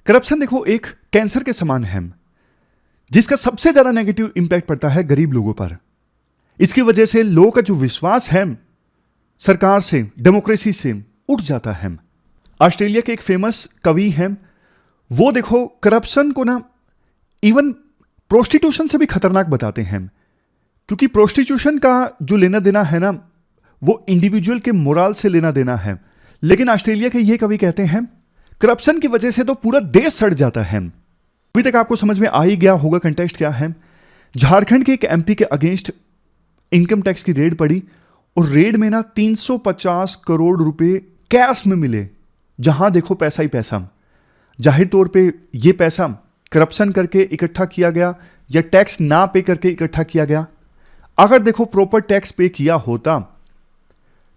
Corruption देखो एक cancer के समान है जिसका सबसे ज्यादा नेगेटिव इंपैक्ट पड़ता है गरीब लोगों पर। इसकी वजह से लोगों का जो विश्वास है सरकार से, डेमोक्रेसी से उठ जाता है। ऑस्ट्रेलिया के एक फेमस कवि हैं, वो देखो करप्शन को ना इवन प्रोस्टिट्यूशन से भी खतरनाक बताते हैं, क्योंकि प्रोस्टिट्यूशन का जो लेना देना है ना वो इंडिविजुअल के मोरल से लेना देना है, लेकिन ऑस्ट्रेलिया के ये कवि कहते हैं करप्शन की वजह से तो पूरा देश सड़ जाता है। अभी तक आपको समझ में आ ही गया होगा कंटेक्स्ट क्या है। झारखंड के एक एमपी के अगेंस्ट इनकम टैक्स की रेड पड़ी और रेड में ना 350 करोड़ रुपए कैश में मिले, जहां देखो पैसा ही पैसा। जाहिर तौर पे ये पैसा करप्शन करके इकट्ठा किया गया या टैक्स ना पे करके इकट्ठा किया गया। अगर देखो प्रॉपर टैक्स पे किया होता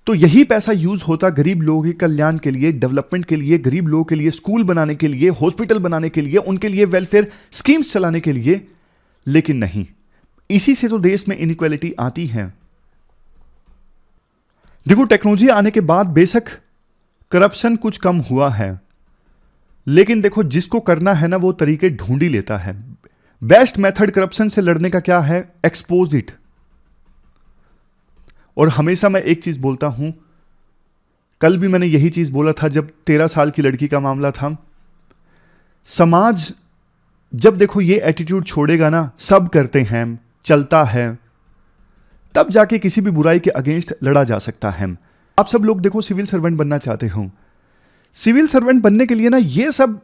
तो यही पैसा यूज होता गरीब लोगों के कल्याण के लिए, डेवलपमेंट के लिए, गरीब लोगों के लिए स्कूल बनाने के लिए, हॉस्पिटल बनाने के लिए, उनके लिए वेलफेयर स्कीम्स चलाने के लिए। लेकिन नहीं, इसी से तो देश में इनइक्वालिटी आती है। देखो टेक्नोलॉजी आने के बाद बेशक करप्शन कुछ कम हुआ है, लेकिन देखो जिसको करना है ना वो तरीके ढूंढ ही लेता है। बेस्ट मेथड करप्शन से लड़ने का क्या है? Expose it. और हमेशा मैं एक चीज बोलता हूं, कल भी मैंने यही चीज बोला था जब 13 साल की लड़की का मामला था। समाज जब देखो ये एटीट्यूड छोड़ेगा ना, सब करते हैं, चलता है, तब जाके किसी भी बुराई के अगेंस्ट लड़ा जा सकता है। आप सब लोग देखो सिविल सर्वेंट बनना चाहते हो। सिविल सर्वेंट बनने के लिए ना ये सब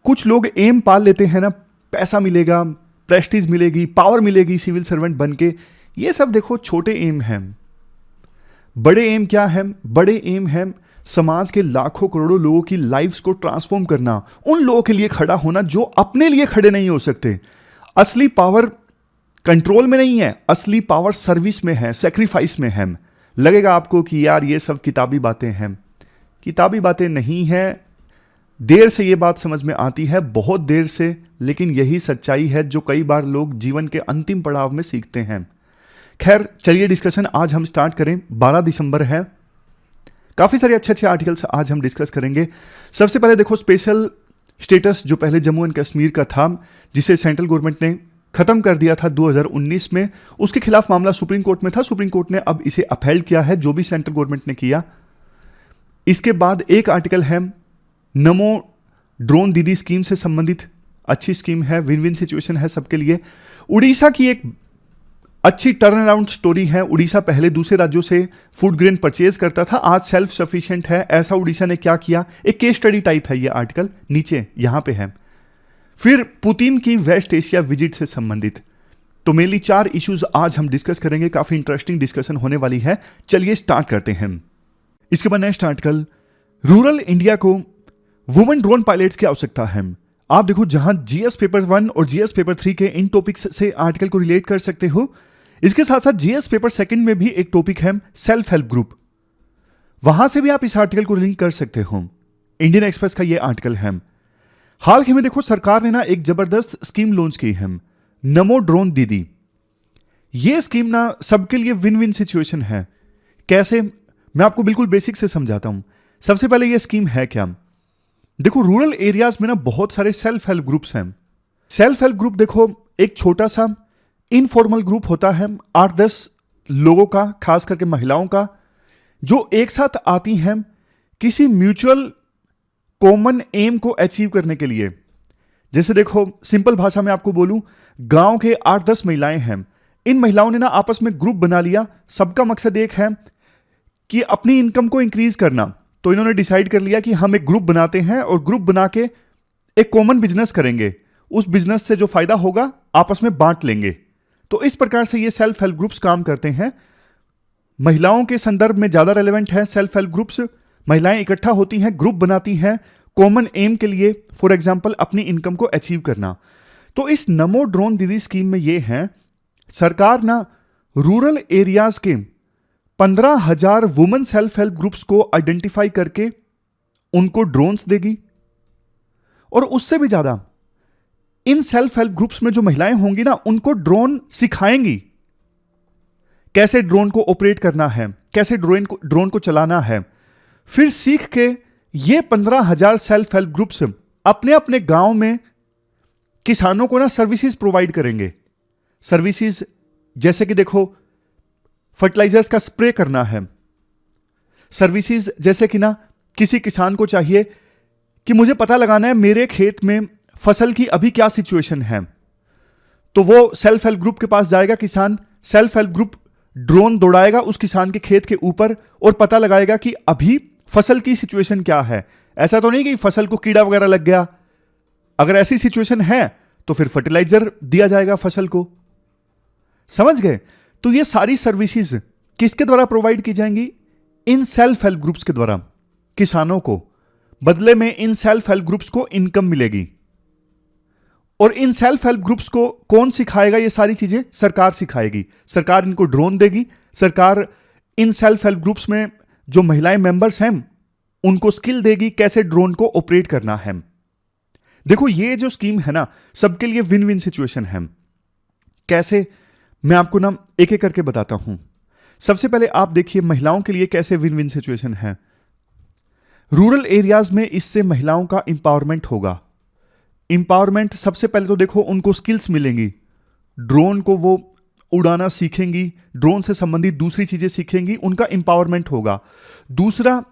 कुछ लोग एम पाल लेते हैं ना, पैसा मिलेगा, प्रेस्टीज मिलेगी, पावर मिलेगी सिविल सर्वेंट बन के। ये सब देखो छोटे एम हैं। बड़े एम क्या है? बड़े एम है समाज के लाखों करोड़ों लोगों की लाइफ्स को ट्रांसफॉर्म करना, उन लोगों के लिए खड़ा होना जो अपने लिए खड़े नहीं हो सकते। असली पावर कंट्रोल में नहीं है, असली पावर सर्विस में है, सेक्रीफाइस में है। लगेगा आपको कि यार ये सब किताबी बातें हैं, किताबी बातें नहीं है। देर से ये बात समझ में आती है, बहुत देर से, लेकिन यही सच्चाई है जो कई बार लोग जीवन के अंतिम पड़ाव में सीखते हैं। खैर चलिए डिस्कशन आज हम स्टार्ट करें। 12 दिसंबर है, काफी सारे अच्छे आर्टिकल्स आज हम डिस्कस करेंगे। सबसे पहले देखो स्पेशल स्टेटस जो पहले जम्मू एंड कश्मीर का था, जिसे सेंट्रल गवर्नमेंट ने खत्म कर दिया था 2019 में, उसके खिलाफ मामला सुप्रीम कोर्ट में था। सुप्रीम कोर्ट ने अब इसे अपहेल्ड किया है, जो भी सेंट्रल गवर्नमेंट ने किया। इसके बाद एक आर्टिकल है नमो ड्रोन दीदी स्कीम से संबंधित, अच्छी स्कीम है, विन विन सिचुएशन है सबके लिए। उड़ीसा की एक अच्छी टर्न अराउंड स्टोरी है। उड़ीसा पहले दूसरे राज्यों से फूड ग्रेन परचेज करता था, आज सेल्फ सफिशिएंट है। ऐसा उड़ीसा ने क्या किया, एक केस स्टडी टाइप है ये आर्टिकल, नीचे यहां पे है। फिर पुतिन की वेस्ट एशिया विजिट से संबंधित। तो मेनली 4 इश्यूज आज हम डिस्कस करेंगे, काफी इंटरेस्टिंग डिस्कशन होने वाली है। चलिए स्टार्ट करते हैं। इसके बाद नेक्स्ट आर्टिकल, रूरल इंडिया को वुमेन ड्रोन पायलट्स की आवश्यकता है। आप देखो जहां जीएस पेपर 1 और जीएस पेपर 3 के इन टॉपिक्स से आर्टिकल को रिलेट कर सकते हो। इसके साथ साथ जीएस पेपर 2 में भी एक टॉपिक है सेल्फ हेल्प ग्रुप, वहां से भी आप इस आर्टिकल को लिंक कर सकते हो। इंडियन एक्सप्रेस का यह आर्टिकल है। हाल ही में देखो सरकार ने ना एक जबरदस्त स्कीम लॉन्च की है, नमो ड्रोन दीदी। यह स्कीम ना सबके लिए विन विन सिचुएशन है। कैसे, मैं आपको बिल्कुल बेसिक से समझाता हूं। सबसे पहले यह स्कीम है क्या, देखो रूरल एरियाज में ना बहुत सारे सेल्फ हेल्प ग्रुप्स हैं। सेल्फ हेल्प ग्रुप देखो एक छोटा सा इनफॉर्मल ग्रुप होता है, 8-10 लोगों का, खास करके महिलाओं का, जो एक साथ आती हैं किसी म्यूचुअल कॉमन एम को अचीव करने के लिए। जैसे देखो सिंपल भाषा में आपको बोलूं, गांव के 8-10 महिलाएं हैं। इन महिलाओं ने ना आपस में ग्रुप बना लिया, सबका मकसद एक है कि अपनी इनकम को इंक्रीज करना। तो इन्होंने डिसाइड कर लिया कि हम एक ग्रुप बनाते हैं और ग्रुप बना के एक कॉमन बिजनेस करेंगे, उस बिजनेस से जो फायदा होगा आपस में बांट लेंगे। तो इस प्रकार से ये सेल्फ हेल्प ग्रुप्स काम करते हैं। महिलाओं के संदर्भ में ज्यादा रेलेवेंट है सेल्फ हेल्प ग्रुप्स। महिलाएं इकट्ठा होती हैं, ग्रुप बनाती हैं कॉमन एम के लिए, फॉर एग्जांपल अपनी इनकम को अचीव करना। तो इस नमो ड्रोन दीदी स्कीम में ये है, सरकार ना रूरल एरियाज के 15,000 वुमेन सेल्फ हेल्प ग्रुप्स को आइडेंटिफाई करके उनको ड्रोन्स देगी, और उससे भी ज्यादा इन सेल्फ हेल्प ग्रुप्स में जो महिलाएं होंगी ना, उनको ड्रोन सिखाएंगी, कैसे ड्रोन को ऑपरेट करना है, कैसे ड्रोन को चलाना है। फिर सीख के ये 15,000 सेल्फ हेल्प ग्रुप्स अपने अपने गांव में किसानों को ना सर्विसेज प्रोवाइड करेंगे। सर्विसेज जैसे कि देखो फर्टिलाइजर्स का स्प्रे करना है, सर्विसेज जैसे कि ना किसी किसान को चाहिए कि मुझे पता लगाना है मेरे खेत में फसल की अभी क्या सिचुएशन है, तो वो सेल्फ हेल्प ग्रुप के पास जाएगा किसान, सेल्फ हेल्प ग्रुप ड्रोन दौड़ाएगा उस किसान के खेत के ऊपर और पता लगाएगा कि अभी फसल की सिचुएशन क्या है। ऐसा तो नहीं कि फसल को कीड़ा वगैरह लग गया, अगर ऐसी सिचुएशन है तो फिर फर्टिलाइजर दिया जाएगा फसल को। समझ गए? तो ये सारी सर्विसेज किसके द्वारा प्रोवाइड की जाएंगी? इन सेल्फ हेल्प ग्रुप्स के द्वारा किसानों को। बदले में इन सेल्फ हेल्प ग्रुप्स को इनकम मिलेगी। और इन सेल्फ हेल्प ग्रुप्स को कौन सिखाएगा? ये सारी चीजें सरकार सिखाएगी। सरकार इनको ड्रोन देगी, सरकार इन सेल्फ हेल्प ग्रुप्स में जो महिलाएं मेंबर्स हैं उनको स्किल देगी कैसे ड्रोन को ऑपरेट करना है। देखो ये जो स्कीम है ना, सबके लिए विन विन सिचुएशन है। कैसे? मैं आपको ना एक एक करके बताता हूं। सबसे पहले आप देखिए महिलाओं के लिए कैसे विन विन सिचुएशन है। रूरल एरियाज में इससे महिलाओं का इंपावरमेंट होगा। इंपावरमेंट सबसे पहले तो देखो उनको स्किल्स मिलेंगी, ड्रोन को वो उड़ाना सीखेंगी, ड्रोन से संबंधित दूसरी चीजें सीखेंगी, उनका इंपावरमेंट होगा। दूसरा,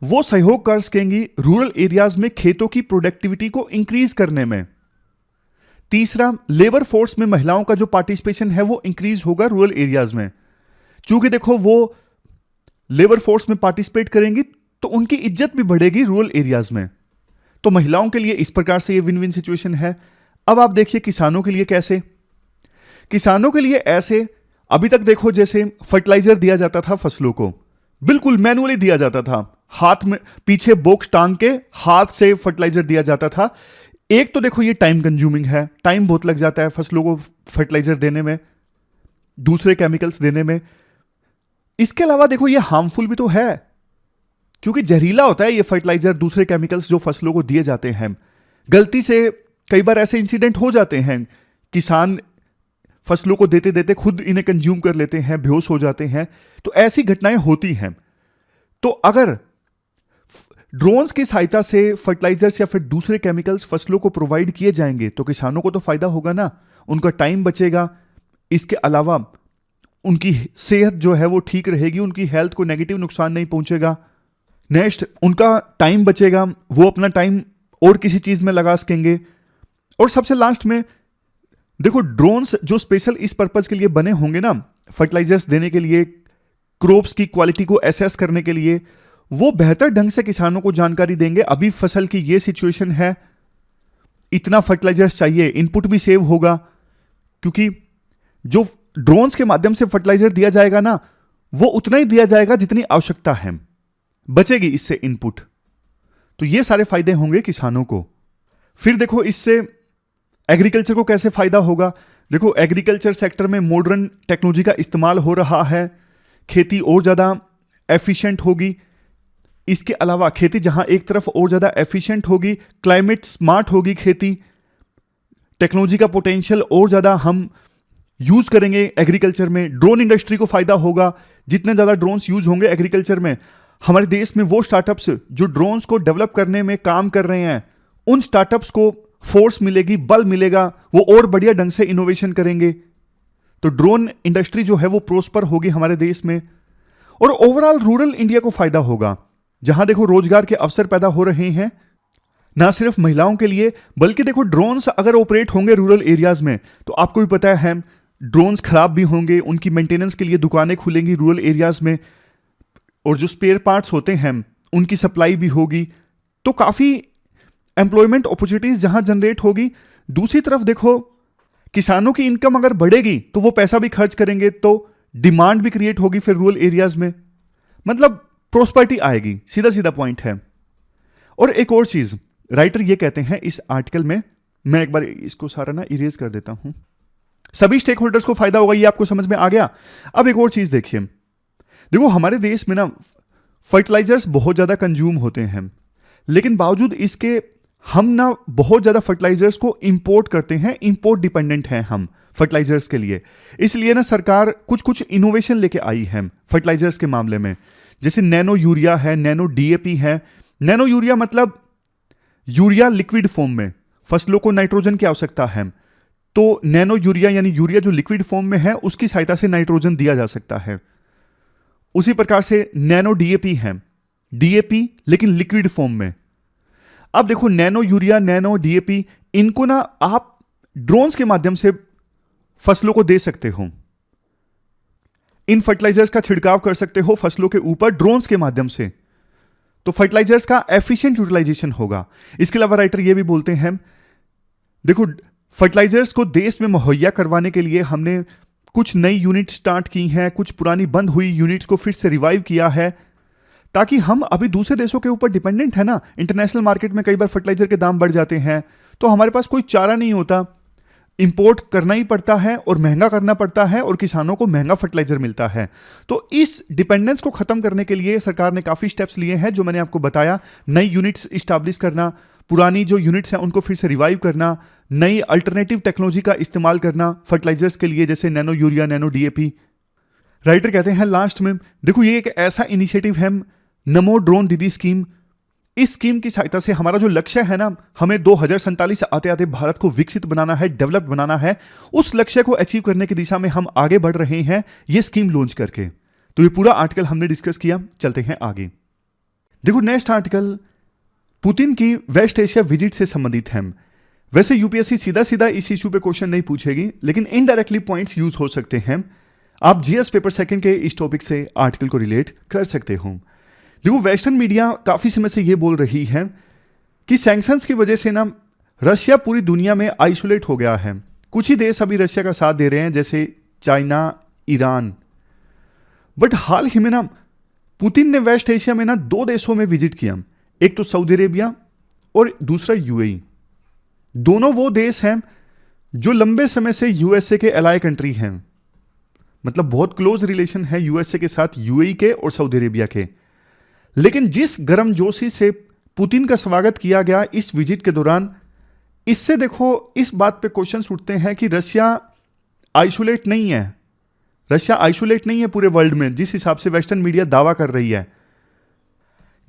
वो सहयोग कर सकेंगी रूरल एरियाज में खेतों की प्रोडक्टिविटी को इंक्रीज करने में। तीसरा, लेबर फोर्स में महिलाओं का जो पार्टिसिपेशन है वो इंक्रीज होगा रूरल एरियाज में। चूंकि देखो वो लेबर फोर्स में पार्टिसिपेट करेंगी तो उनकी इज्जत भी बढ़ेगी रूरल एरियाज में। तो महिलाओं के लिए इस प्रकार से ये विन विन सिचुएशन है। अब आप देखिए किसानों के लिए कैसे। किसानों के लिए ऐसे, अभी तक देखो जैसे फर्टिलाइजर दिया जाता था फसलों को, बिल्कुल मैनुअली दिया जाता था, हाथ में पीछे बॉक्स टांग के हाथ से फर्टिलाइजर दिया जाता था। एक तो देखो ये टाइम कंज्यूमिंग है, टाइम बहुत लग जाता है फसलों को फर्टिलाइजर देने में, दूसरे केमिकल्स देने में। इसके अलावा देखो ये हार्मफुल भी तो है, क्योंकि जहरीला होता है ये फर्टिलाइजर, दूसरे केमिकल्स जो फसलों को दिए जाते हैं। गलती से कई बार ऐसे इंसिडेंट हो जाते हैं, किसान फसलों को देते देते खुद इन्हें कंज्यूम कर लेते हैं, बेहोश हो जाते हैं। तो ऐसी घटनाएं होती हैं। तो अगर ड्रोन्स की सहायता से फर्टिलाइजर्स या फिर दूसरे केमिकल्स फसलों को प्रोवाइड किए जाएंगे तो किसानों को तो फायदा होगा ना, उनका टाइम बचेगा। इसके अलावा उनकी सेहत जो है वो ठीक रहेगी, उनकी हेल्थ को नेगेटिव नुकसान नहीं पहुंचेगा। नेक्स्ट, उनका टाइम बचेगा, वो अपना टाइम और किसी चीज में लगा सकेंगे। और सबसे लास्ट में देखो ड्रोन्स जो स्पेशल इस पर्पज के लिए बने होंगे ना, फर्टिलाइजर्स देने के लिए, क्रॉप्स की क्वालिटी को एसेस करने के लिए, वो बेहतर ढंग से किसानों को जानकारी देंगे। अभी फसल की ये सिचुएशन है, इतना फर्टिलाइजर्स चाहिए, इनपुट भी सेव होगा, क्योंकि जो ड्रोन्स के माध्यम से फर्टिलाइजर दिया जाएगा ना, वो उतना ही दिया जाएगा जितनी आवश्यकता है, बचेगी इससे इनपुट। तो ये सारे फायदे होंगे किसानों को। फिर देखो इससे एग्रीकल्चर को कैसे फायदा होगा। देखो एग्रीकल्चर सेक्टर में मॉडर्न टेक्नोलॉजी का इस्तेमाल हो रहा है, खेती और ज्यादा एफिशिएंट होगी। इसके अलावा खेती जहां एक तरफ और ज्यादा एफिशिएंट होगी, क्लाइमेट स्मार्ट होगी खेती, टेक्नोलॉजी का पोटेंशियल और ज्यादा हम यूज करेंगे एग्रीकल्चर में। ड्रोन इंडस्ट्री को फायदा होगा, जितने ज्यादा ड्रोन्स यूज होंगे एग्रीकल्चर में, हमारे देश में वो स्टार्टअप्स जो ड्रोन्स को डेवलप करने में काम कर रहे हैं, उन स्टार्टअप्स को फोर्स मिलेगी, बल मिलेगा, वो और बढ़िया ढंग से इनोवेशन करेंगे। तो ड्रोन इंडस्ट्री जो है वो प्रोस्पर होगी हमारे देश में। और ओवरऑल रूरल इंडिया को फायदा होगा, जहां देखो रोजगार के अवसर पैदा हो रहे हैं, ना सिर्फ महिलाओं के लिए, बल्कि देखो ड्रोन्स अगर ऑपरेट होंगे रूरल एरियाज में तो आपको भी पता है ड्रोन्स खराब भी होंगे, उनकी मेंटेनेंस के लिए दुकानें खुलेंगी रूरल एरियाज में, और जो स्पेयर पार्ट्स होते हैं उनकी सप्लाई भी होगी। तो काफी एम्प्लॉयमेंट अपॉर्चुनिटीज जहां जनरेट होगी। दूसरी तरफ देखो किसानों की इनकम अगर बढ़ेगी तो वो पैसा भी खर्च करेंगे, तो डिमांड भी क्रिएट होगी फिर रूरल एरियाज में, मतलब प्रोस्पेरिटी आएगी, सीधा सीधा पॉइंट है। और एक और चीज राइटर ये कहते हैं इस आर्टिकल में, मैं एक बार इसको सारा ना इरेज कर देता हूं। सभी स्टेक होल्डर्स को फायदा होगा, ये आपको समझ में आ गया। अब एक और चीज देखिए, देखो हमारे देश में ना फर्टिलाइजर्स बहुत ज्यादा कंज्यूम होते हैं, लेकिन बावजूद इसके हम ना बहुत ज्यादा फर्टिलाइजर्स को इंपोर्ट करते हैं, इंपोर्ट डिपेंडेंट हैं हम फर्टिलाइजर्स के लिए। इसलिए ना सरकार कुछ कुछ इनोवेशन लेके आई है फर्टिलाइजर्स के मामले में, जैसे नैनो यूरिया है, नैनो डीएपी है। नैनो यूरिया मतलब यूरिया लिक्विड फॉर्म में, फसलों को नाइट्रोजन की आवश्यकता है, तो नैनो यूरिया यानी यूरिया जो लिक्विड फॉर्म में है उसकी सहायता से नाइट्रोजन दिया जा सकता है। उसी प्रकार से नैनो डीएपी है, डीएपी लेकिन लिक्विड फॉर्म में। अब देखो नैनो यूरिया, नैनो डीएपी, इनको ना आप ड्रोन्स के माध्यम से फसलों को दे सकते हो। इन फर्टिलाइजर्स का छिड़काव कर सकते हो फसलों के ऊपर ड्रोन्स के माध्यम से, तो फर्टिलाइजर्स का एफिशिएंट यूटिलाइजेशन होगा। इसके अलावा राइटर ये भी बोलते हैं, देखो फर्टिलाइजर्स को देश में मुहैया करवाने के लिए हमने कुछ नई यूनिट स्टार्ट की हैं, कुछ पुरानी बंद हुई यूनिट्स को फिर से रिवाइव किया है, ताकि हम अभी दूसरे देशों के ऊपर डिपेंडेंट है ना। इंटरनेशनल मार्केट में कई बार फर्टिलाइजर के दाम बढ़ जाते हैं, तो हमारे पास कोई चारा नहीं होता, इंपोर्ट करना ही पड़ता है और महंगा करना पड़ता है और किसानों को महंगा फर्टिलाइजर मिलता है। तो इस डिपेंडेंस को खत्म करने के लिए सरकार ने काफी स्टेप्स लिए हैं, जो मैंने आपको बताया। नई यूनिट्स इस्टेब्लिश करना, पुरानी जो यूनिट्स हैं उनको फिर से रिवाइव करना, नई अल्टरनेटिव टेक्नोलॉजी का इस्तेमाल करना फर्टिलाइजर्स के लिए, जैसे nano urea, nano DAP. Writer कहते हैं लास्ट में, देखो ये एक ऐसा इनिशिएटिव है, नमो ड्रोन दीदी स्कीम। इस स्कीम की सहायता से हमारा जो लक्ष्य है ना, हमें 2047 आते आते भारत को विकसित बनाना है, डेवलप बनाना है, उस लक्ष्य को अचीव करने की दिशा में हम आगे बढ़ रहे हैं ये स्कीम लॉन्च करके। तो ये पूरा आर्टिकल हमने डिस्कस किया, चलते हैं आगे। देखो नेक्स्ट आर्टिकल पुतिन की वेस्ट एशिया विजिट से संबंधित है। वैसे यूपीएससी सीधा सीधा इस इशू पे क्वेश्चन नहीं पूछेगी, लेकिन इनडायरेक्टली पॉइंट्स यूज हो सकते हैं। आप जीएस पेपर सेकंड के इस टॉपिक से आर्टिकल को रिलेट कर सकते हो। देखो वेस्टर्न मीडिया काफी समय से यह बोल रही है कि सैंक्शंस की वजह से ना रशिया पूरी दुनिया में आइसोलेट हो गया है। कुछ ही देश अभी रशिया का साथ दे रहे हैं, जैसे चाइना, ईरान। बट हाल ही में ना पुतिन ने वेस्ट एशिया में ना 2 देशों में विजिट किया, एक तो सऊदी अरेबिया और दूसरा यूएई। दोनों वो देश हैं जो लंबे समय से यूएसए के एलाय कंट्री हैं, मतलब बहुत क्लोज रिलेशन है यूएसए के साथ यूएई के और सऊदी अरेबिया के। लेकिन जिस गर्मजोशी से पुतिन का स्वागत किया गया इस विजिट के दौरान, इससे देखो इस बात पे क्वेश्चंस उठते हैं कि रशिया आइसोलेट नहीं है। रशिया आइसोलेट नहीं है पूरे वर्ल्ड में, जिस हिसाब से वेस्टर्न मीडिया दावा कर रही है।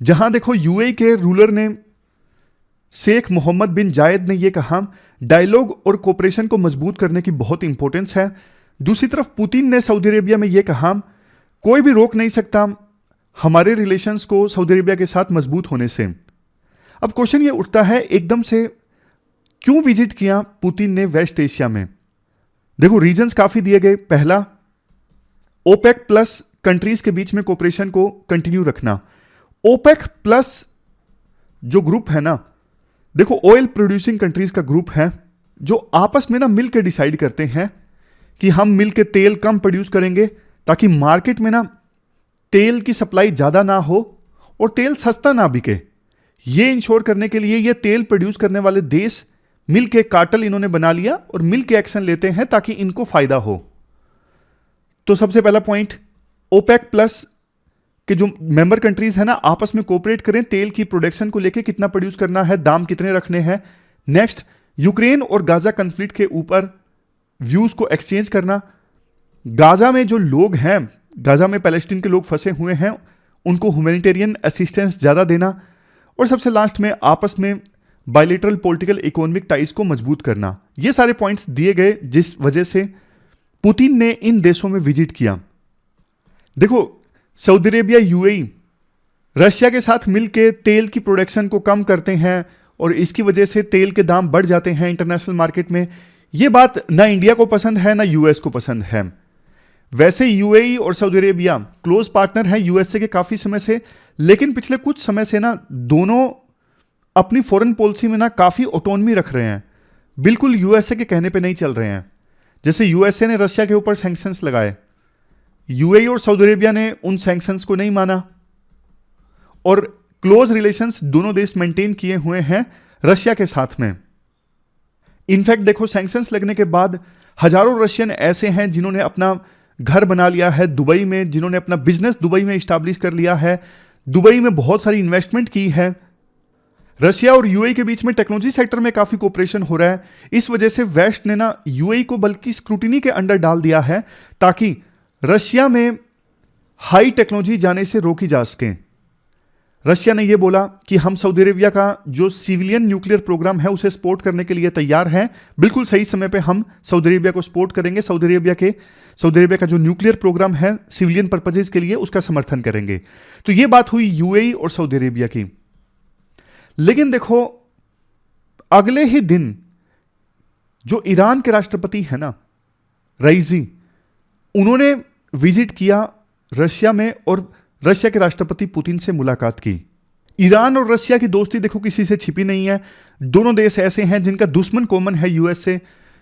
जहां देखो यूएई के रूलर ने, शेख मोहम्मद बिन जायद ने यह कहा, डायलॉग और कोऑपरेशन को मजबूत करने की बहुत इंपॉर्टेंस है। दूसरी तरफ पुतिन ने सऊदी अरेबिया में यह कहा, कोई भी रोक नहीं सकता हमारे रिलेशंस को सऊदी अरेबिया के साथ मजबूत होने से। अब क्वेश्चन ये उठता है एकदम से क्यों विजिट किया पुतिन ने वेस्ट एशिया में। देखो रीजंस काफी दिए गए। पहला, ओपेक प्लस कंट्रीज के बीच में कोऑपरेशन को कंटिन्यू रखना। ओपेक प्लस जो ग्रुप है ना, देखो ऑयल प्रोड्यूसिंग कंट्रीज का ग्रुप है जो आपस में ना मिलकर डिसाइड करते हैं कि हम मिलकर तेल कम प्रोड्यूस करेंगे ताकि मार्केट में ना तेल की सप्लाई ज्यादा ना हो और तेल सस्ता ना बिके। ये इंश्योर करने के लिए ये तेल प्रोड्यूस करने वाले देश मिलके कार्टेल इन्होंने बना लिया और मिलके एक्शन लेते हैं ताकि इनको फायदा हो। तो सबसे पहला पॉइंट, ओपेक प्लस के जो मेंबर कंट्रीज है ना आपस में कोऑपरेट करें, तेल की प्रोडक्शन को लेके कितना प्रोड्यूस करना है, दाम कितने रखने हैं। नेक्स्ट, यूक्रेन और गाजा कन्फ्लिक्ट के ऊपर व्यूज को एक्सचेंज करना। गाजा में जो लोग हैं, गाजा में पैलेस्टीन के लोग फंसे हुए हैं, उनको ह्यूमैनिटेरियन असिस्टेंस ज्यादा देना। और सबसे लास्ट में आपस में बायलैटरल पॉलिटिकल इकोनॉमिक टाइज को मजबूत करना। ये सारे पॉइंट्स दिए गए जिस वजह से पुतिन ने इन देशों में विजिट किया। देखो सऊदी अरेबिया, यूएई रशिया के साथ मिलकर तेल की प्रोडक्शन को कम करते हैं और इसकी वजह से तेल के दाम बढ़ जाते हैं इंटरनेशनल मार्केट में। यह बात ना इंडिया को पसंद है ना यूएस को पसंद है। वैसे यूएई और सऊदी अरेबिया क्लोज पार्टनर है यूएसए के काफी समय से, लेकिन पिछले कुछ समय से ना दोनों अपनी फॉरेन पॉलिसी में ना काफी ऑटोनॉमी रख रहे हैं, बिल्कुल यूएसए के कहने पे नहीं चल रहे हैं। जैसे यूएसए ने रशिया के ऊपर सैंक्शंस लगाए, यूएई और सऊदी अरेबिया ने उन सैंक्शंस को नहीं माना और क्लोज रिलेशंस दोनों देश मेंटेन किए हुए हैं रशिया के साथ में। इनफैक्ट देखो सैंक्शंस लगने के बाद हजारों रशियन ऐसे हैं जिन्होंने अपना घर बना लिया है दुबई में, जिन्होंने अपना बिजनेस दुबई में इस्टेब्लिश कर लिया है, दुबई में बहुत सारी इन्वेस्टमेंट की है। रशिया और यूएई के बीच में टेक्नोलॉजी सेक्टर में काफी कोऑपरेशन हो रहा है। इस वजह से वेस्ट ने ना यूएई को बल्कि स्क्रूटिनी के अंडर डाल दिया है ताकि रशिया में हाई टेक्नोलॉजी जाने से रोकी जा सके। रशिया ने यह बोला कि हम सऊदी अरेबिया का जो सिविलियन न्यूक्लियर प्रोग्राम है उसे सपोर्ट करने के लिए तैयार हैं। बिल्कुल सही समय पे हम सऊदी अरेबिया को सपोर्ट करेंगे। सऊदी अरेबिया का जो न्यूक्लियर प्रोग्राम है सिविलियन पर्पजेज के लिए उसका समर्थन करेंगे। तो यह बात हुई यूएई और सऊदी अरेबिया की। लेकिन देखो अगले ही दिन जो ईरान के राष्ट्रपति है ना, रईसी, उन्होंने विजिट किया रशिया में और रशिया के राष्ट्रपति पुतिन से मुलाकात की। ईरान और रशिया की दोस्ती देखो किसी से छिपी नहीं है। दोनों देश ऐसे हैं जिनका दुश्मन कॉमन है यूएसए।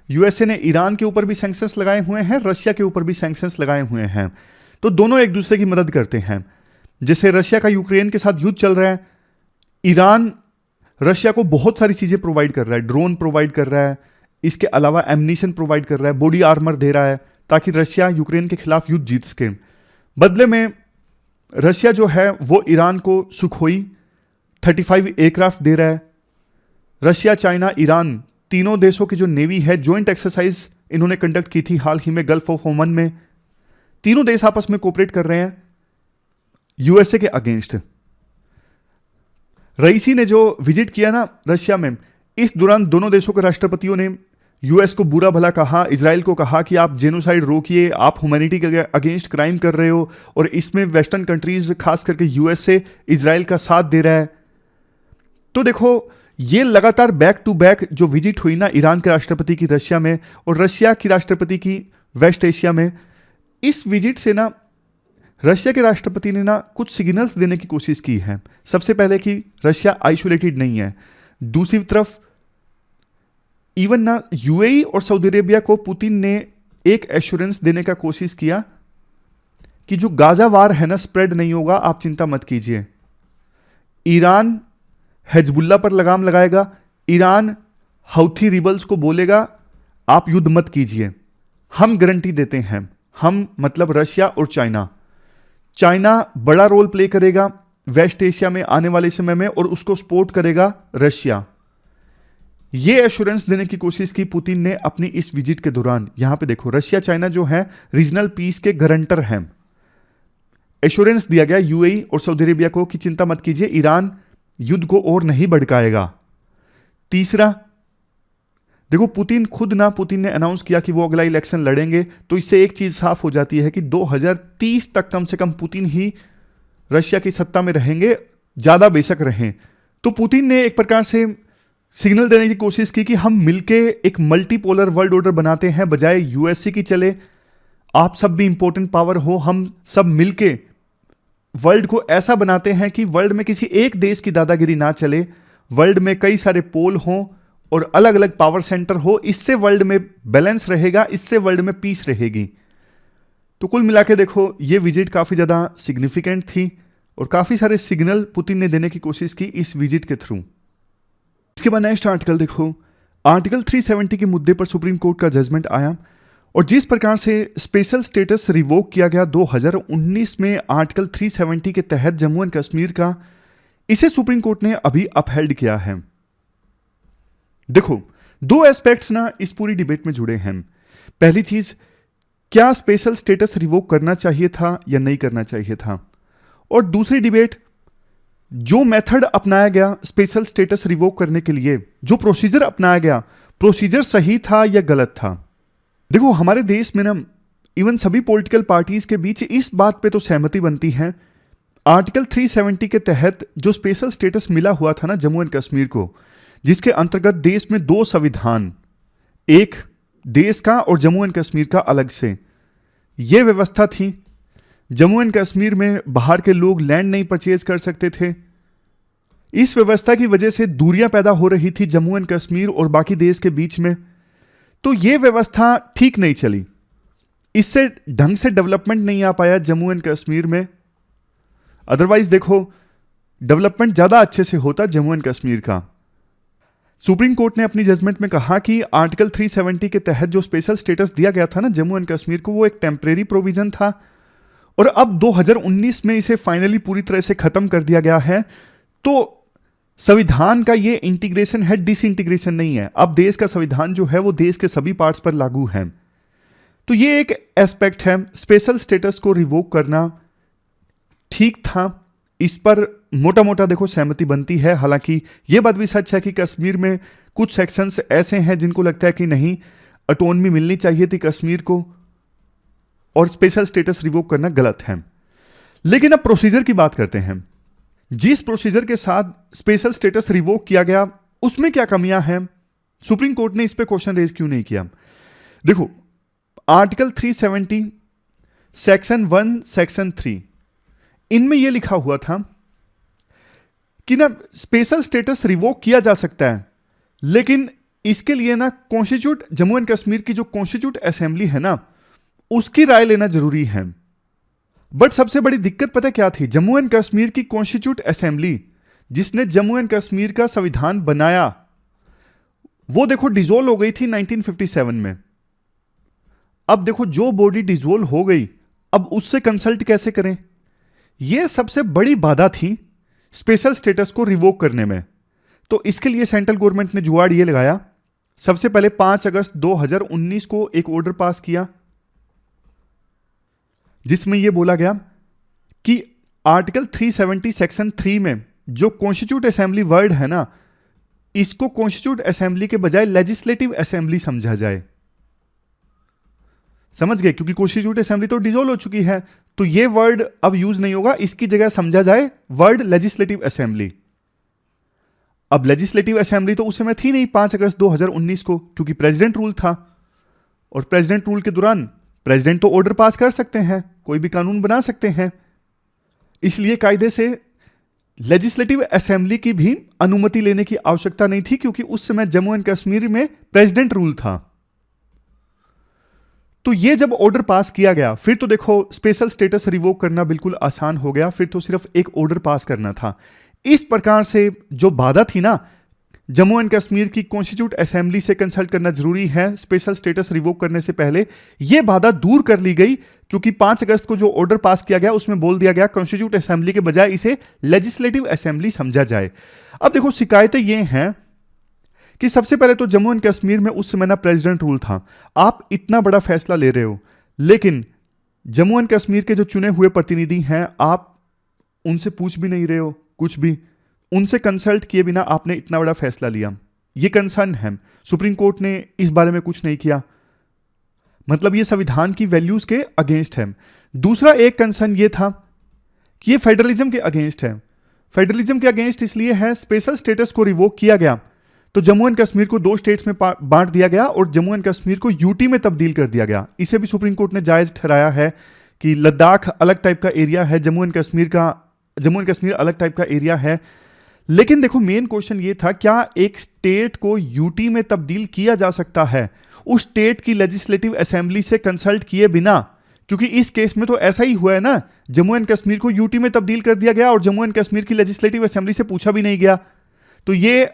यूएसए ने ईरान के ऊपर भी सैंक्शंस लगाए हुए हैं, रशिया के ऊपर भी सैंक्शंस लगाए हुए हैं। तो दोनों एक दूसरे की मदद करते हैं। जैसे रशिया का यूक्रेन के साथ युद्ध चल रहा है, ईरान रशिया को बहुत सारी चीजें प्रोवाइड कर रहा है, ड्रोन प्रोवाइड कर रहा है, इसके अलावा एम्यूनिशन प्रोवाइड कर रहा है, बॉडी आर्मर दे रहा है ताकि रशिया यूक्रेन के खिलाफ युद्ध जीत सके। बदले में रशिया जो है वो ईरान को सुखोई 35 एयरक्राफ्ट दे रहा है। रशिया, चाइना, ईरान तीनों देशों की जो नेवी है ज्वाइंट एक्सरसाइज इन्होंने कंडक्ट की थी हाल ही में गल्फ ऑफ ओमन में। तीनों देश आपस में कोऑपरेट कर रहे हैं यूएसए के अगेंस्ट। रईसी ने जो विजिट किया ना रशिया में, इस दौरान दोनों देशों के राष्ट्रपतियों ने यूएस को बुरा भला कहा, इजराइल को कहा कि आप जेनोसाइड रोकिए, आप ह्यूमैनिटी के अगेंस्ट क्राइम कर रहे हो, और इसमें वेस्टर्न कंट्रीज खास करके यूएसए इजराइल का साथ दे रहा है। तो देखो ये लगातार बैक टू बैक जो विजिट हुई ना ईरान के राष्ट्रपति की रशिया में और रशिया की राष्ट्रपति की वेस्ट एशिया में, इस विजिट से ना रशिया के राष्ट्रपति ने ना कुछ सिग्नल्स देने की कोशिश की है। सबसे पहले कि रशिया आइसोलेटेड नहीं है। दूसरी तरफ इवन ना यूएई और सऊदी अरेबिया को पुतिन ने एक एश्योरेंस देने का कोशिश किया कि जो गाजा वार है ना स्प्रेड नहीं होगा, आप चिंता मत कीजिए। ईरान हिजबुल्लाह पर लगाम लगाएगा, ईरान हौथी रिबल्स को बोलेगा आप युद्ध मत कीजिए, हम गारंटी देते हैं। हम मतलब रशिया और चाइना बड़ा रोल प्ले करेगा वेस्ट एशिया में आने वाले समय में और उसको सपोर्ट करेगा रशिया। यह एश्योरेंस देने की कोशिश की पुतिन ने अपनी इस विजिट के दौरान। यहां पे देखो रशिया चाइना जो है रीजनल पीस के गारंटर हैं। एश्योरेंस दिया गया यूएई और सऊदी अरेबिया को कि चिंता मत कीजिए, ईरान युद्ध को और नहीं भड़काएगा। तीसरा देखो पुतिन ने अनाउंस किया कि वो अगला इलेक्शन लड़ेंगे, तो इससे एक चीज साफ हो जाती है कि 2030 तक कम से कम पुतिन ही रशिया की सत्ता में रहेंगे, ज्यादा बेशक रहें। तो पुतिन ने एक प्रकार से सिग्नल देने की कोशिश की कि हम मिलके एक मल्टीपोलर वर्ल्ड ऑर्डर बनाते हैं, बजाय यूएसए की चले आप सब भी इंपॉर्टेंट पावर हो, हम सब मिलके वर्ल्ड को ऐसा बनाते हैं कि वर्ल्ड में किसी एक देश की दादागिरी ना चले, वर्ल्ड में कई सारे पोल हों और अलग अलग पावर सेंटर हो। इससे वर्ल्ड में बैलेंस रहेगा, इससे वर्ल्ड में पीस रहेगी। तो कुल मिला के देखो ये विजिट काफी ज्यादा सिग्निफिकेंट थी और काफी सारे सिग्नल पुतिन ने देने की कोशिश की इस विजिट के थ्रू। इसके बाद नेक्स्ट आर्टिकल देखो, आर्टिकल 370 के मुद्दे पर सुप्रीम कोर्ट का जजमेंट आया और जिस प्रकार से स्पेशल स्टेटस रिवोक किया गया 2019 में आर्टिकल 370 के तहत जम्मू एंड कश्मीर का, इसे सुप्रीम कोर्ट ने अभी अपहेल्ड किया है। देखो दो एस्पेक्ट्स ना इस पूरी डिबेट में जुड़े हैं। पहली चीज, क्या स्पेशल स्टेटस रिवोक करना चाहिए था या नहीं करना चाहिए था, और दूसरी डिबेट जो मेथड अपनाया गया स्पेशल स्टेटस रिवोक करने के लिए, जो प्रोसीजर अपनाया गया, प्रोसीजर सही था या गलत था। देखो हमारे देश में ना इवन सभी पॉलिटिकल पार्टीज के बीच इस बात पे तो सहमति बनती है, आर्टिकल 370 के तहत जो स्पेशल स्टेटस मिला हुआ था ना जम्मू एंड कश्मीर को, जिसके अंतर्गत देश में दो संविधान, एक देश का और जम्मू एंड कश्मीर का अलग से, यह व्यवस्था थी। जम्मू एंड कश्मीर में बाहर के लोग लैंड नहीं परचेज कर सकते थे। इस व्यवस्था की वजह से दूरियां पैदा हो रही थी जम्मू एंड कश्मीर और बाकी देश के बीच में। तो यह व्यवस्था ठीक नहीं चली, इससे ढंग से डेवलपमेंट नहीं आ पाया जम्मू एंड कश्मीर में। अदरवाइज देखो डेवलपमेंट ज्यादा अच्छे से होता जम्मू एंड कश्मीर का। सुप्रीम कोर्ट ने अपनी जजमेंट में कहा कि आर्टिकल 370 के तहत जो स्पेशल स्टेटस दिया गया था ना जम्मू एंड कश्मीर को, वो एक टेम्परेरी प्रोविजन था और अब 2019 में इसे फाइनली पूरी तरह से खत्म कर दिया गया है। तो संविधान का ये इंटीग्रेशन है, डिसइंटीग्रेशन नहीं है। अब देश का संविधान जो है वो देश के सभी पार्ट्स पर लागू है। तो ये एक एस्पेक्ट है, स्पेशल स्टेटस को रिवोक करना ठीक था इस पर मोटा मोटा देखो सहमति बनती है। हालांकि यह बात भी सच है कि कश्मीर में कुछ सेक्शंस ऐसे हैं जिनको लगता है कि नहीं, ऑटोनमी मिलनी चाहिए थी कश्मीर को और स्पेशल स्टेटस रिवोक करना गलत है। लेकिन अब प्रोसीजर की बात करते हैं। जिस प्रोसीजर के साथ स्पेशल स्टेटस रिवोक किया गया उसमें क्या कमियां हैं, सुप्रीम कोर्ट ने इस पे क्वेश्चन रेज क्यों नहीं किया? देखो, आर्टिकल 370 सेक्शन 1 सेक्शन 3 इनमें यह लिखा हुआ था कि ना स्पेशल स्टेटस रिवोक किया जा सकता है, लेकिन इसके लिए ना कॉन्स्टिट्यूट जम्मू एंड कश्मीर की जो कॉन्स्टिट्यूट असेंबली है ना उसकी राय लेना जरूरी है। बट सबसे बड़ी दिक्कत पता क्या थी? जम्मू एंड कश्मीर की कॉन्स्टिट्यूट असेंबली जिसने जम्मू एंड कश्मीर का संविधान बनाया वो देखो डिसॉल्व हो गई थी 1957 में। अब देखो जो बॉडी डिसॉल्व हो गई अब उससे कंसल्ट कैसे करें? यह सबसे बड़ी बाधा थी स्पेशल स्टेटस को रिवोक करने में। तो इसके लिए सेंट्रल गवर्नमेंट ने जुगाड़ यह लगाया, सबसे पहले 5 अगस्त 2019 को एक ऑर्डर पास किया जिसमें यह बोला गया कि आर्टिकल 370 सेक्शन 3 में जो कॉन्स्टिट्यूट असेंबली वर्ड है ना इसको कॉन्स्टिट्यूट असेंबली के बजाय लेजिस्लेटिव असेंबली समझा जाए। समझ गए? क्योंकि कॉन्स्टिट्यूट असेंबली तो डिसॉल्व हो चुकी है, तो यह वर्ड अब यूज नहीं होगा, इसकी जगह समझा जाए वर्ड लेजिस्लेटिव असेंबली। अब लेजिस्लेटिव असेंबली तो उस समय थी नहीं 5 अगस्त 2019 को, क्योंकि प्रेसिडेंट रूल था और प्रेसिडेंट रूल के दौरान प्रेसिडेंट तो ऑर्डर पास कर सकते हैं, कोई भी कानून बना सकते हैं, इसलिए कायदे से लेजिस्लेटिव असेंबली की भी अनुमति लेने की आवश्यकता नहीं थी, क्योंकि उस समय जम्मू एंड कश्मीर में प्रेसिडेंट रूल था। तो यह जब ऑर्डर पास किया गया फिर तो देखो स्पेशल स्टेटस रिवोक करना बिल्कुल आसान हो गया, फिर तो सिर्फ एक ऑर्डर पास करना था। इस प्रकार से जो बाधा थी ना, जम्मू एंड कश्मीर की कॉन्स्टिट्यूट असेंबली से कंसल्ट करना जरूरी है स्पेशल स्टेटस रिवोक करने से पहले, यह बाधा दूर कर ली गई, क्योंकि 5 अगस्त को जो ऑर्डर पास किया गया उसमें बोल दिया गया कॉन्स्टिट्यूट असेंबली के बजाय इसे लेजिस्लेटिव असेंबली समझा जाए। अब देखो शिकायतें ये हैं कि सबसे पहले तो जम्मू एंड कश्मीर में उस समय ना प्रेसिडेंट रूल था, आप इतना बड़ा फैसला ले रहे हो, लेकिन जम्मू एंड कश्मीर के जो चुने हुए प्रतिनिधि हैं आप उनसे पूछ भी नहीं रहे हो कुछ भी, उनसे कंसल्ट किए बिना आपने इतना बड़ा फैसला लिया, ये कंसर्न है। सुप्रीम कोर्ट ने इस बारे में कुछ नहीं किया, मतलब ये संविधान की वैल्यूज के अगेंस्ट है। दूसरा एक कंसर्न ये था कि ये फेडरलिज्म के अगेंस्ट है। फेडरलिज्म के अगेंस्ट इसलिए है, स्पेशल स्टेटस को रिवोक किया गया तो जम्मू एंड कश्मीर को 2 स्टेट्स में बांट दिया गया और जम्मू एंड कश्मीर को यूटी में तब्दील कर दिया गया। इसे भी सुप्रीम कोर्ट ने जायज ठहराया है कि लद्दाख अलग टाइप का एरिया है, जम्मू एंड कश्मीर अलग टाइप का एरिया है। लेकिन देखो मेन क्वेश्चन ये था, क्या एक स्टेट को यूटी में तब्दील किया जा सकता है उस स्टेट की लेजिस्लेटिव असेंबली से कंसल्ट किए बिना? क्योंकि इस केस में तो ऐसा ही हुआ है ना, जम्मू एंड कश्मीर को यूटी में तब्दील कर दिया गया और जम्मू एंड कश्मीर की लेजिस्लेटिव असेंबली से पूछा भी नहीं गया। तो ये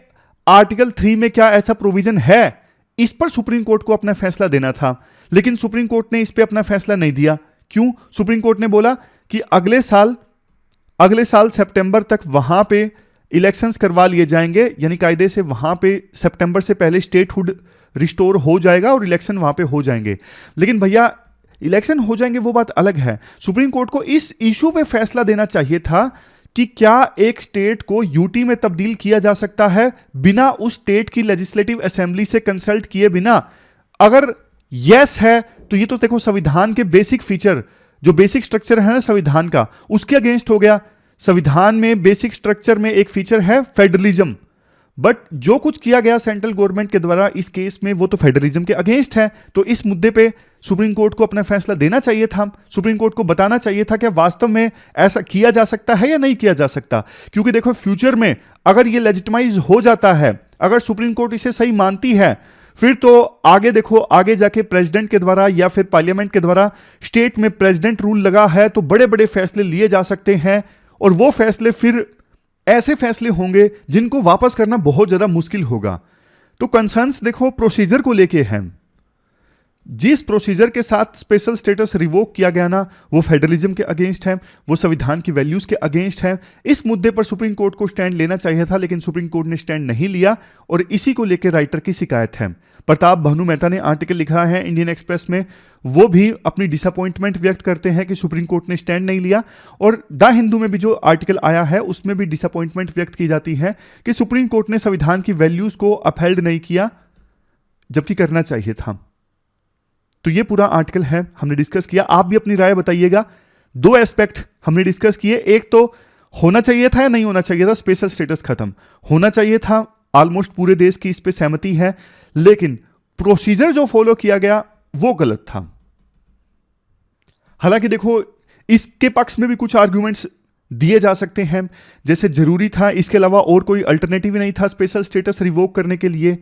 आर्टिकल 3 में क्या ऐसा प्रोविजन है? इस पर सुप्रीम कोर्ट को अपना फैसला देना था, लेकिन सुप्रीम कोर्ट ने इस पर अपना फैसला नहीं दिया। क्यों? सुप्रीम कोर्ट ने बोला कि अगले साल सितंबर तक वहां पे इलेक्शंस करवा लिए जाएंगे, यानी कायदे से वहां पे सितंबर से पहले स्टेटहुड रिस्टोर हो जाएगा और इलेक्शन वहां पे हो जाएंगे। लेकिन भैया इलेक्शन हो जाएंगे वो बात अलग है, सुप्रीम कोर्ट को इस इशू पे फैसला देना चाहिए था कि क्या एक स्टेट को यूटी में तब्दील किया जा सकता है बिना उस स्टेट की लेजिस्लेटिव असेंबली से कंसल्ट किए बिना। अगर यस है तो ये तो देखो संविधान के बेसिक फीचर, जो बेसिक स्ट्रक्चर है ना संविधान का, उसके अगेंस्ट हो गया। संविधान में बेसिक स्ट्रक्चर में एक फीचर है फेडरलिज्म, बट जो कुछ किया गया सेंट्रल गवर्नमेंट के द्वारा इस केस में वो तो फेडरलिज्म के अगेंस्ट है। तो इस मुद्दे पे सुप्रीम कोर्ट को अपना फैसला देना चाहिए था, सुप्रीम कोर्ट को बताना चाहिए था कि वास्तव में ऐसा किया जा सकता है या नहीं किया जा सकता। क्योंकि देखो फ्यूचर में अगर ये लेजिटिमाइज हो जाता है, अगर सुप्रीम कोर्ट इसे सही मानती है, फिर तो आगे देखो आगे जाके प्रेसिडेंट के द्वारा या फिर पार्लियामेंट के द्वारा स्टेट में प्रेसिडेंट रूल लगा है तो बड़े बड़े फैसले लिए जा सकते हैं, और वो फैसले फिर ऐसे फैसले होंगे जिनको वापस करना बहुत ज्यादा मुश्किल होगा। तो कंसर्न्स देखो प्रोसीजर को लेके हैं, जिस प्रोसीजर के साथ स्पेशल स्टेटस रिवोक किया गया ना, वो फेडरलिज्म के अगेंस्ट है, वो संविधान की वैल्यूज के अगेंस्ट है। इस मुद्दे पर सुप्रीम कोर्ट को स्टैंड लेना चाहिए था, लेकिन सुप्रीम कोर्ट ने स्टैंड नहीं लिया और इसी को लेकर राइटर की शिकायत है। प्रताप भानु मेहता ने आर्टिकल लिखा है इंडियन एक्सप्रेस में, वो भी अपनी डिसअपॉइंटमेंट व्यक्त करते हैं कि सुप्रीम कोर्ट ने स्टैंड नहीं लिया। और द हिंदू में भी जो आर्टिकल आया है उसमें भी डिसअपॉइंटमेंट व्यक्त की जाती है कि सुप्रीम कोर्ट ने संविधान की वैल्यूज को अपहेल्ड नहीं किया, जबकि करना चाहिए था। तो ये पूरा आर्टिकल है, हमने डिस्कस किया। आप भी अपनी राय बताइएगा। दो एस्पेक्ट हमने डिस्कस किए, एक तो होना चाहिए था या नहीं होना चाहिए था स्पेशल स्टेटस खत्म, होना चाहिए था, ऑलमोस्ट पूरे देश की इस पे सहमति है, लेकिन प्रोसीजर जो फॉलो किया गया वो गलत था। हालांकि देखो इसके पक्ष में भी कुछ आर्ग्यूमेंट्स दिए जा सकते हैं, जैसे जरूरी था, इसके अलावा और कोई अल्टरनेटिव नहीं था स्पेशल स्टेटस रिवोक करने के लिए,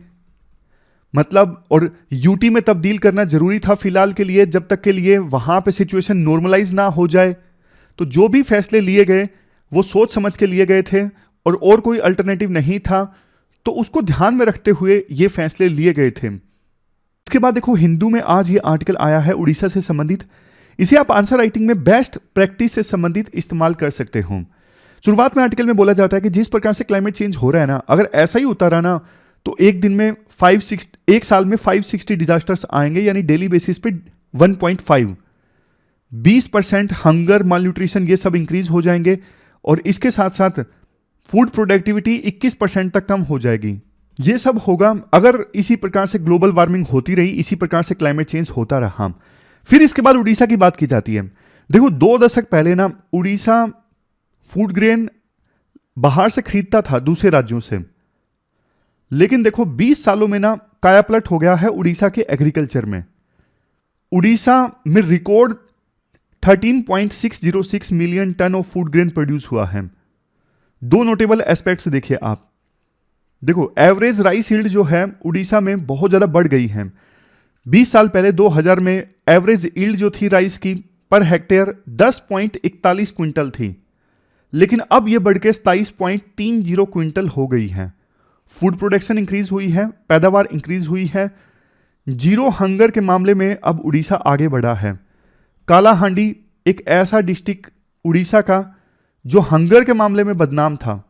मतलब, और यूटी में तब्दील करना जरूरी था फिलहाल के लिए, जब तक के लिए वहां पे सिचुएशन नॉर्मलाइज ना हो जाए। तो जो भी फैसले लिए गए वो सोच समझ के लिए गए थे और कोई अल्टरनेटिव नहीं था, तो उसको ध्यान में रखते हुए ये फैसले लिए गए थे। इसके बाद देखो हिंदू में आज ये आर्टिकल आया है उड़ीसा से संबंधित, इसे आप आंसर राइटिंग में बेस्ट प्रैक्टिस से संबंधित इस्तेमाल कर सकते हो। शुरुआत में आर्टिकल में बोला जाता है कि जिस प्रकार से क्लाइमेट चेंज हो रहा है ना, अगर ऐसा ही होता रहा ना तो एक साल में 560 डिजास्टर्स आएंगे, यानी डेली बेसिस पे 1.5, 20% हंगर, मालन्यूट्रिशन ये सब इंक्रीज हो जाएंगे और इसके साथ साथ फूड प्रोडक्टिविटी 21% तक कम हो जाएगी। ये सब होगा अगर इसी प्रकार से ग्लोबल वार्मिंग होती रही, इसी प्रकार से क्लाइमेट चेंज होता रहा। फिर इसके बाद उड़ीसा की बात की जाती है। देखो 2 दशक पहले ना उड़ीसा फूड ग्रेन बाहर से खरीदता था दूसरे राज्यों से, लेकिन देखो 20 सालों में ना कायापलट हो गया है उड़ीसा के एग्रीकल्चर में। उड़ीसा में record 13.606 million tonne of food grain produce हुआ है। दो नोटेबल एस्पेक्ट्स देखिए आप। देखो एवरेज राइस यील्ड जो है उड़ीसा में बहुत ज्यादा बढ़ गई है। 20 साल पहले 2000 में एवरेज यील्ड जो थी राइस की पर हेक्टेयर 10.41 क्विंटल थी, लेकिन अब यह बढ़ के 27.30 क्विंटल हो गई है। फूड प्रोडक्शन इंक्रीज हुई है, पैदावार इंक्रीज हुई है। जीरो हंगर के मामले में अब उड़ीसा आगे बढ़ा है। कालाहांडी एक ऐसा डिस्ट्रिक्ट उड़ीसा का जो हंगर के मामले में बदनाम था,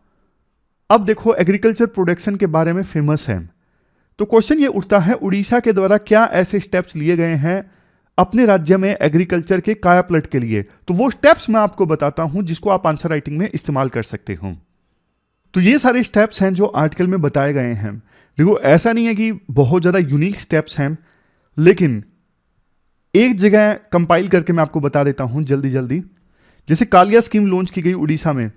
अब देखो एग्रीकल्चर प्रोडक्शन के बारे में फेमस है। तो क्वेश्चन ये उठता है उड़ीसा के द्वारा क्या ऐसे स्टेप्स लिए गए हैं अपने राज्य में एग्रीकल्चर के कायापलट के लिए। तो वो स्टेप्स मैं आपको बताता हूं जिसको आप आंसर राइटिंग में इस्तेमाल कर सकते हो। तो ये सारे स्टेप्स हैं जो आर्टिकल में बताए गए हैं। देखो ऐसा नहीं है कि बहुत ज़्यादा यूनिक स्टेप्स हैं, लेकिन एक जगह कंपाइल करके मैं आपको बता देता हूं जल्दी जल्दी। जैसे कालिया स्कीम लॉन्च की गई उड़ीसा में,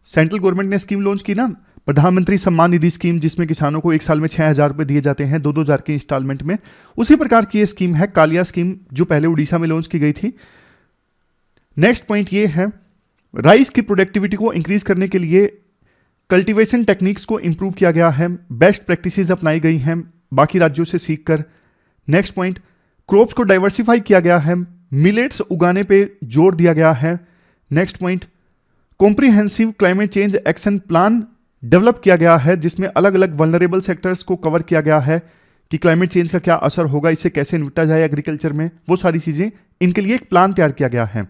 सेंट्रल गवर्नमेंट ने स्कीम लॉन्च की ना, प्रधानमंत्री सम्मान निधि स्कीम, जिसमें किसानों को एक साल में 6,000 रुपये दिए जाते हैं 2-2 हज़ार के इंस्टॉलमेंट में। उसी प्रकार की ये स्कीम है कालिया स्कीम जो पहले उड़ीसा में लॉन्च की गई थी। नेक्स्ट पॉइंट ये है, राइस की प्रोडक्टिविटी को इंक्रीज करने के लिए कल्टीवेशन टेक्निक्स को इंप्रूव किया गया है, बेस्ट प्रैक्टिसेस अपनाई गई हैं बाकी राज्यों से सीखकर। नेक्स्ट पॉइंट, क्रॉप्स को डाइवर्सिफाई किया गया है, मिलेट्स उगाने पे जोर दिया गया है। Next point, comprehensive climate change action plan develop किया गया है जिसमें अलग अलग वल्नरेबल सेक्टर्स को कवर किया गया है कि क्लाइमेट चेंज का क्या असर होगा, इससे कैसे निपटा जाए एग्रीकल्चर में, वो सारी चीजें, इनके लिए एक प्लान तैयार किया गया है।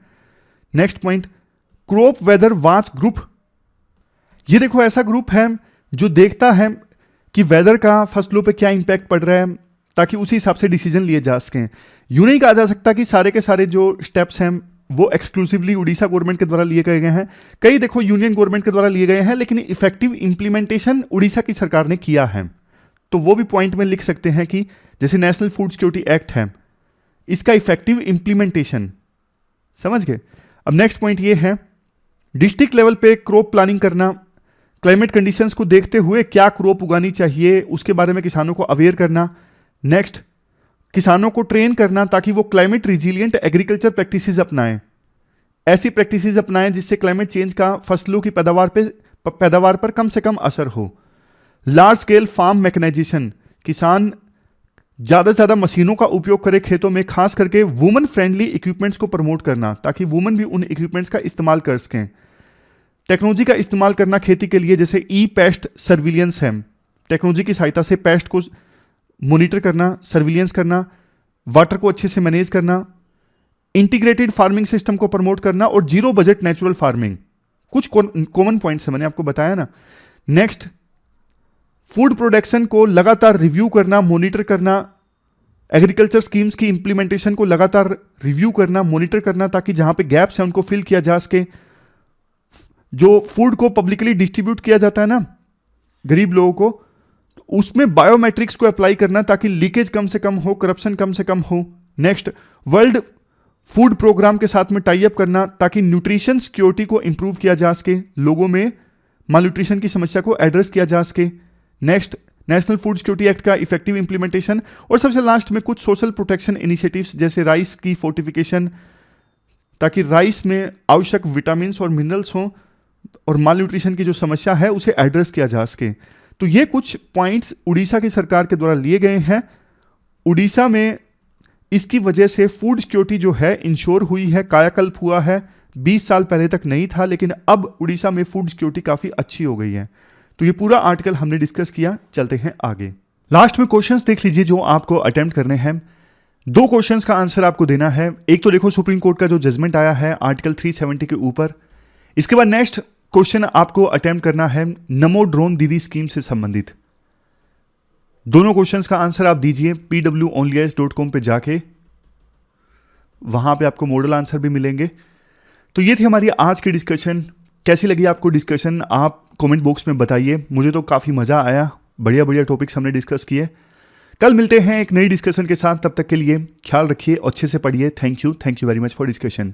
Next point, crop weather watch group, ये देखो ऐसा ग्रुप है जो देखता है कि वेदर का फसलों पे क्या इंपैक्ट पड़ रहा है ताकि उसी हिसाब से डिसीजन लिए जा सकें। यूं नहीं कहा जा सकता कि सारे के सारे जो स्टेप्स हैं वो एक्सक्लूसिवली उड़ीसा गवर्नमेंट के द्वारा लिए गए हैं, कई देखो यूनियन गवर्नमेंट के द्वारा लिए गए हैं, लेकिन इफेक्टिव इंप्लीमेंटेशन उड़ीसा की सरकार ने किया है। तो वो भी पॉइंट में लिख सकते हैं कि जैसे नेशनल फूड सिक्योरिटी एक्ट है, इसका इफेक्टिव इंप्लीमेंटेशन, समझ गए। अब नेक्स्ट पॉइंट ये है, डिस्ट्रिक्ट लेवल पे क्रॉप प्लानिंग करना, क्लाइमेट कंडीशंस को देखते हुए क्या क्रॉप उगानी चाहिए उसके बारे में किसानों को अवेयर करना। नेक्स्ट, किसानों को ट्रेन करना ताकि वो क्लाइमेट रिजिलियंट एग्रीकल्चर प्रैक्टिसेस अपनाएं, ऐसी प्रैक्टिसेस अपनाएं जिससे क्लाइमेट चेंज का फसलों की पैदावार पर कम से कम असर हो। लार्ज स्केल फार्म मैकेनाइजेशन, किसान ज़्यादा से ज़्यादा मशीनों का उपयोग करें खेतों में, खास करके वुमन फ्रेंडली इक्विपमेंट्स को प्रमोट करना ताकि वुमन भी उन इक्विपमेंट्स का इस्तेमाल कर सकें। टेक्नोलॉजी का इस्तेमाल करना खेती के लिए, जैसे ई पेस्ट सर्विलियंस है, टेक्नोलॉजी की सहायता से पेस्ट को मॉनिटर करना, सर्विलियंस करना, वाटर को अच्छे से मैनेज करना, इंटीग्रेटेड फार्मिंग सिस्टम को प्रमोट करना और जीरो बजट नेचुरल फार्मिंग, कुछ कॉमन पॉइंट्स है, मैंने आपको बताया ना। नेक्स्ट, फूड प्रोडक्शन को लगातार रिव्यू करना, मॉनिटर करना, एग्रीकल्चर स्कीम्स की इंप्लीमेंटेशन को लगातार रिव्यू करना, मॉनिटर करना, ताकि जहां पे गैप्स हैं उनको फिल किया जा सके। जो फूड को पब्लिकली डिस्ट्रीब्यूट किया जाता है ना गरीब लोगों को, उसमें बायोमेट्रिक्स को अप्लाई करना ताकि लीकेज कम से कम हो, करप्शन कम से कम हो। नेक्स्ट, वर्ल्ड फूड प्रोग्राम के साथ में टाई अप करना ताकि न्यूट्रिशन सिक्योरिटी को इंप्रूव किया जा सके, लोगों में मालन्यूट्रिशन की समस्या को एड्रेस किया जा सके। Next, national food security act का इफेक्टिव इंप्लीमेंटेशन। और सबसे लास्ट में कुछ सोशल प्रोटेक्शन इनिशिएटिव्स जैसे राइस की फोर्टिफिकेशन, ताकि राइस में आवश्यक विटामिन और मिनरल्स हों और मालन्यूट्रिशन की जो समस्या है उसे एड्रेस किया जा सके। तो ये कुछ पॉइंट्स उड़ीसा की सरकार के द्वारा लिए गए हैं। उड़ीसा में इसकी वजह से फूड सिक्योरिटी जो है इंश्योर हुई है, कायाकल्प हुआ है। 20 साल पहले तक नहीं था, लेकिन अब उड़ीसा में फूड सिक्योरिटी काफी अच्छी हो गई है। तो ये पूरा आर्टिकल हमने डिस्कस किया। चलते हैं आगे। लास्ट में क्वेश्चंस देख लीजिए जो आपको अटेम्प्ट करने हैं। 2 क्वेश्चंस का आंसर आपको देना है। एक तो देखो सुप्रीम कोर्ट का जो जजमेंट आया है आर्टिकल 370 के ऊपर। इसके बाद नेक्स्ट क्वेश्चन आपको अटेम्प्ट करना है नमो ड्रोन दीदी स्कीम से संबंधित। दोनों क्वेश्चंस का आंसर आप दीजिए pwonlyis.com पे जाके, वहां पे आपको मॉडल आंसर भी मिलेंगे। तो ये थी हमारी आज की डिस्कशन। कैसी लगी आपको डिस्कशन, आप कमेंट बॉक्स में बताइए। मुझे तो काफी मजा आया, बढ़िया बढ़िया टॉपिक्स हमने डिस्कस किए। कल मिलते हैं एक नई डिस्कशन के साथ, तब तक के लिए ख्याल रखिए, अच्छे से पढ़िए। Thank you very much for discussion.